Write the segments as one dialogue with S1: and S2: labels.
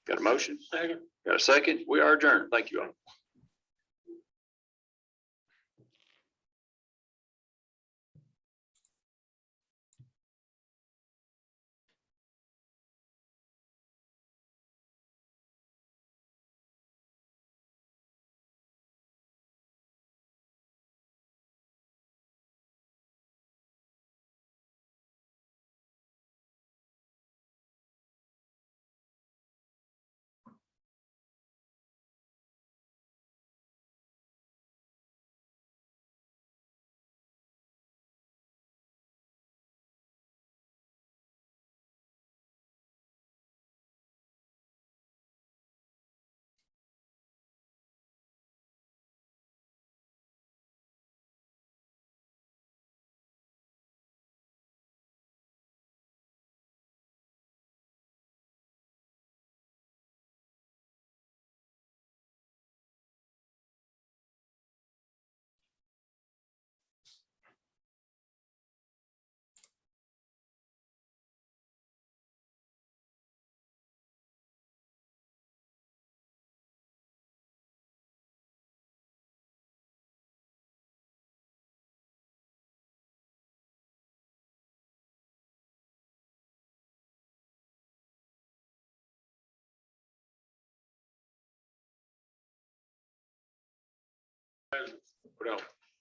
S1: Got a motion? Got a second? We are adjourned. Thank you all.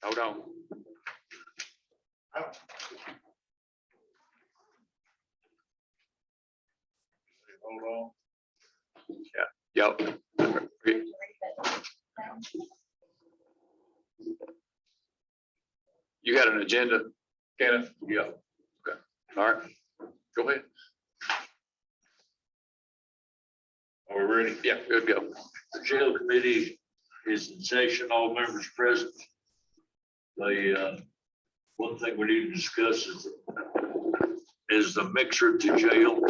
S1: Hold on. Hold on. Yeah. Yep. You got an agenda, Kenneth? Yeah. Okay. All right. Go ahead. Are we ready? Yeah, good, go.
S2: The jail committee is in session, all members present. One thing we need to discuss is the mixer to jail.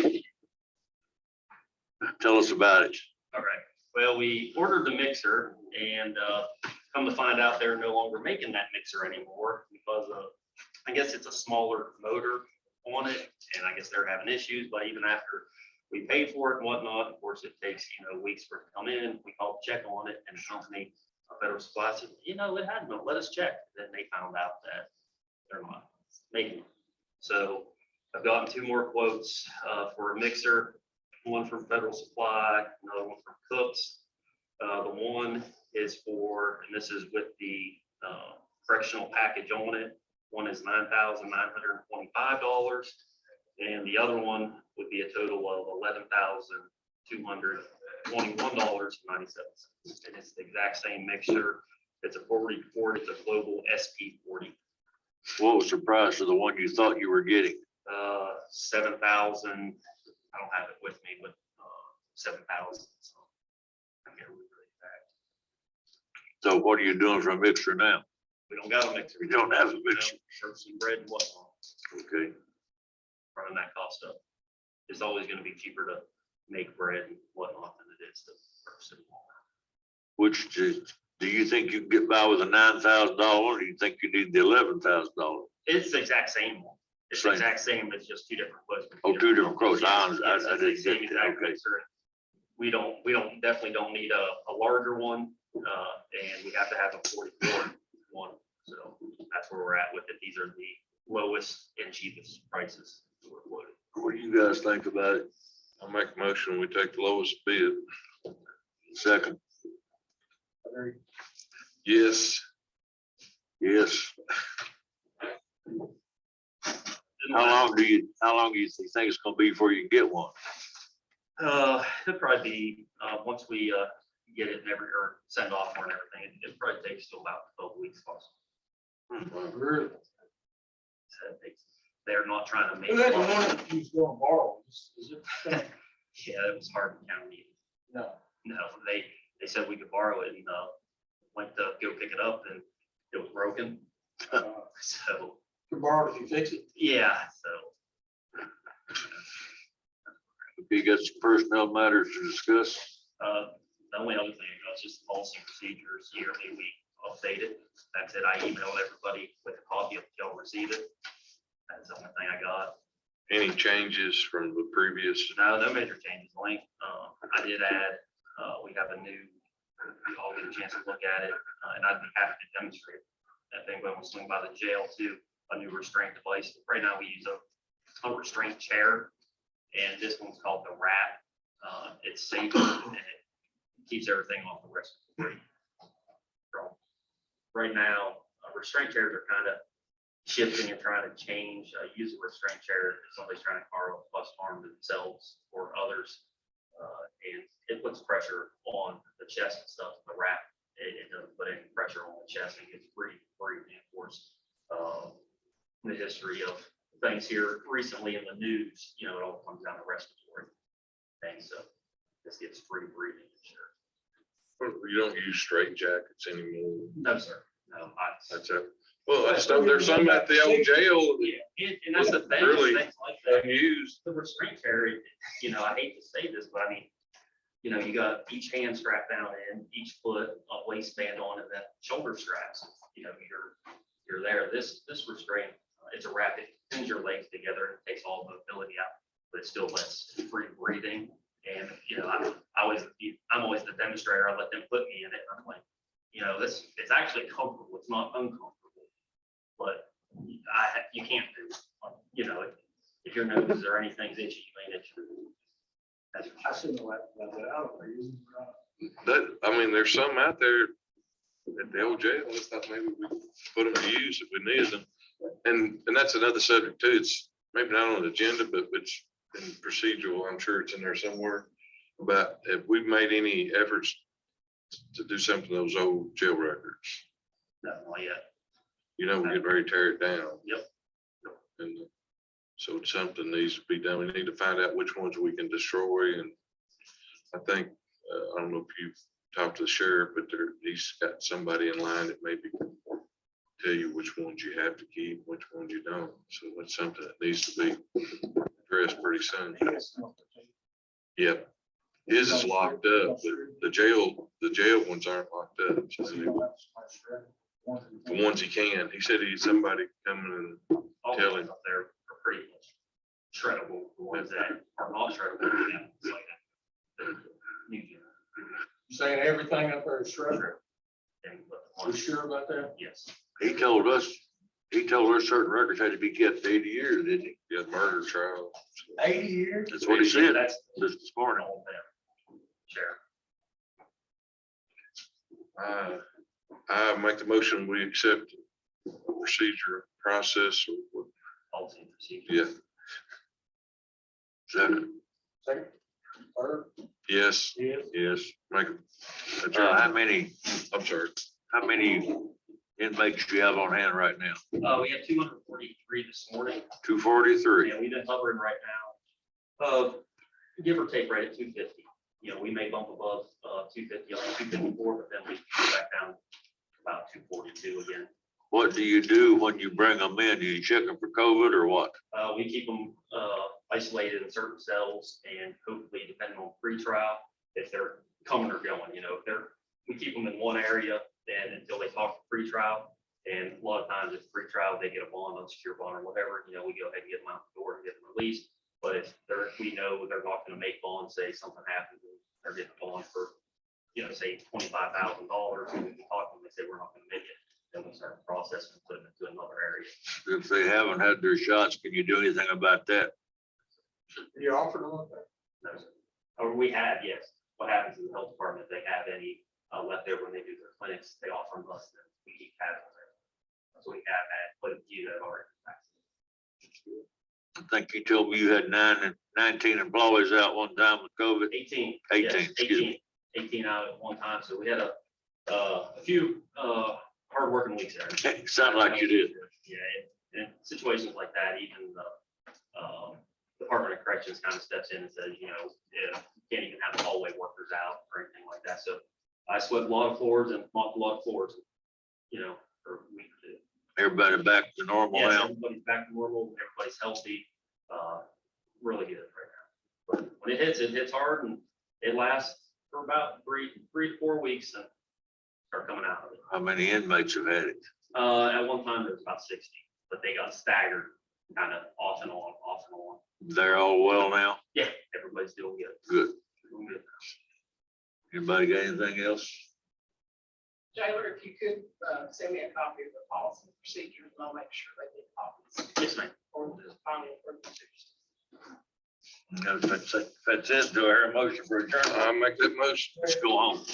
S2: Tell us about it.
S3: All right. Well, we ordered the mixer and come to find out they're no longer making that mixer anymore because of, I guess it's a smaller motor on it. And I guess they're having issues, but even after we paid for it and whatnot, of course, it takes, weeks for it to come in. We called to check on it and the company, Federal Supply said, it hadn't been, let us check. Then they found out that they're not making it. So I've gotten 2 more quotes for a mixer. One from Federal Supply, another one from Cooks. The one is for, and this is with the correctional package on it. One is $9,925, and the other one would be a total of $11,221.97. And it's the exact same mixture. It's a 40/40. It's a Global SP40.
S2: What was the price of the one you thought you were getting?
S3: 7,000. I don't have it with me, but 7,000. So I can't remember the exact.
S2: So what are you doing for a mixer now?
S3: We don't got a mixer.
S2: You don't have a mixer.
S3: Serve some bread and whatnot.
S2: Okay.
S3: Running that cost up. It's always going to be cheaper to make bread and whatnot than it is to purchase it.
S2: Which do you think you can get by with a $9,000, or do you think you need the $11,000?
S3: It's the exact same one. It's the
S2: Same.
S3: exact same. It's just 2 different quotes.
S2: Oh, 2 different quotes. I
S3: Yes,
S2: didn't
S3: it's the
S2: get
S3: same
S2: that.
S3: exact
S2: Okay.
S3: mixer. We definitely don't need a larger one, and we have to have a 44 one. So that's where we're at with it. These are the lowest and cheapest prices we're quoted.
S2: What do you guys think about it?
S4: I'll make a motion, we take the lowest bid.
S2: Second.
S4: Yes.
S2: Yes. How long do you think it's gonna be before you get one?
S3: It'll probably be, once we get it and or send off for and everything, it probably takes till about 12 weeks. Possible.
S5: Really?
S3: So it takes- They're not trying to make.
S5: Who had the one that he's going to borrow? Is it?
S3: Yeah, it was Hardin County.
S5: No.
S3: No, they said we could borrow it and went to go pick it up and it was broken. So,
S5: You borrow it if you fix it.
S3: yeah, so.
S2: You got some personnel matters to discuss?
S3: The only other thing, it's just policy procedures yearly, we update it. That's it. I emailed everybody with a copy if y'all receive it. That's the only thing I got.
S4: Any changes from the previous?
S3: No, no major changes, Link. I did add, we have a new, I'll get a chance to look at it, and I'd be happy to demonstrate. If anybody wants to swing by the jail too, a new restraint device. Right now, we use a restraint chair, and this one's called the Rat. It's safer and it keeps everything off the respiratory. Right now, restraint chairs are kind of shifting and trying to change, use a restraint chair if somebody's trying to bust harm to themselves or others. And it puts pressure on the chest and stuff. The Rat, it doesn't put any pressure on the chest and gets free, of course. The history of things here recently in the news, you know, it all comes down to respiratory things. So this gets free breathing, sure.
S4: You don't use straight jackets anymore.
S3: No, sir. No,
S4: That's it. Well, I still, there's some at the old jail
S3: yeah, and that's the thing,
S4: Really?
S3: things like
S4: that
S3: that.
S4: unused.
S3: The restraint chair, you know, I hate to say this, but I mean, you know, you got each hand strapped down in, each foot, a waistband on, and then shoulder straps. You know, you're there. This restraint, it's a wrap. It pins your legs together, it takes all mobility out, but it still lets free breathing. And, you know, I'm always the demonstrator. I let them put me in it. I'm like, you know, it's actually comfortable. It's not uncomfortable. But you can't do, you know, if your nose or anything's itchy, you ain't itchy. That's for
S5: I
S3: sure.
S5: shouldn't have let that out. I use them for-
S4: That, I mean, there's some out there at the old jail. I thought maybe we could put them to use if we needed them. And that's another subject too. It's maybe not on the agenda, but it's in procedural. I'm sure it's in there somewhere. About if we've made any efforts to do something to those old jail records.
S3: Definitely, yeah.
S4: You know, we're getting ready to tear it down.
S3: Yep.
S4: And so something needs to be done. We need to find out which ones we can destroy. And I think, I don't know if you've talked to the sheriff, but he's got somebody in line that maybe can tell you which ones you have to keep, which ones you don't. So that's something that needs to be addressed pretty soon.
S5: He has some-
S4: Yep. His is locked up, but the jail ones aren't locked up. So
S5: So you don't have to smash shred.
S4: the ones he can, he said he's somebody coming
S3: All
S4: Tell
S3: the
S4: him.
S3: ones up there are pretty much shreddable. The ones that are not shreddable, yeah, it's like that. New gen.
S5: You saying everything up there is shredded?
S3: And but the
S5: You
S3: ones-
S5: sure about that?
S3: Yes.
S2: He told us certain records had to be kept 80 years, didn't he?
S4: get murder trial.
S5: 80 years?
S2: That's what he said
S3: That's
S2: this morning.
S3: all there. Sheriff.
S4: I make the motion, we accept procedure process.
S3: Policy and procedure.
S4: Yeah,
S2: Second,
S5: Second? Third?
S4: yes,
S5: Yes.
S4: yes, make it.
S2: how many inmates do you have on hand right now?
S3: We have 243 this morning.
S2: 243.
S3: Yeah, we've been hovering right now. Give or take right at 250. You know, we may bump above 250, like 254, but then we go back down to about 242 again.
S2: What do you do when you bring them in? Do you check them for COVID or what?
S3: We keep them isolated in certain cells and hopefully depending on pretrial, if they're coming or going, you know, we keep them in one area and until they talk to pretrial. And a lot of times if pretrial, they get a bond, unsecured bond or whatever, you know, we go ahead and get them out the door and get them released. But if we know they're not going to make bond, say something happens, and they're getting a bond for, you know, say $25,000, and we talk to them, they say we're not going to make it, then we start the process and put them into another area.
S2: If they haven't had their shots, can you do anything about that?
S5: You offered them up there?
S3: No, sir. Or we have, yes. What happens in the health department, if they have any leftover when they do their clinics, they offer them us, then we keep having them. So we have had quite a few that are.
S2: I think you told me you had 19 employees out one time with COVID.
S3: 18.
S2: 18,
S3: yes,
S2: excuse me.
S3: 18 out at one time. So we had a few hardworking weeks there.
S2: Sound like you did.
S3: Yeah, and situations like that, even the Department of Corrections kind of steps in and says, you know, yeah, you can't even have hallway workers out or anything like that. So I swept a lot of floors and mopped a lot of floors, you know, for a week or two.
S2: Everybody back to normal
S3: Yes,
S2: now.
S3: everybody's back to normal, everybody's healthy, really good right now. But when it hits hard and it lasts for about three to 4 weeks and start coming out of it.
S2: How many inmates have had it?
S3: At one time, there was about 60, but they got staggered kind of off and on, off and on.
S2: They're all well now?
S3: Yeah, everybody's doing good.
S2: Good.
S3: Doing good.
S2: Anybody got anything else?
S6: Jailer, if you could, send me a copy of the policy and procedures, and I'll make sure they get copies
S3: Yes, ma'am.
S6: for the final implementation.
S2: No, if that's it, do I hear a motion for adjournment?
S4: I'll make that motion.
S2: Let's go home.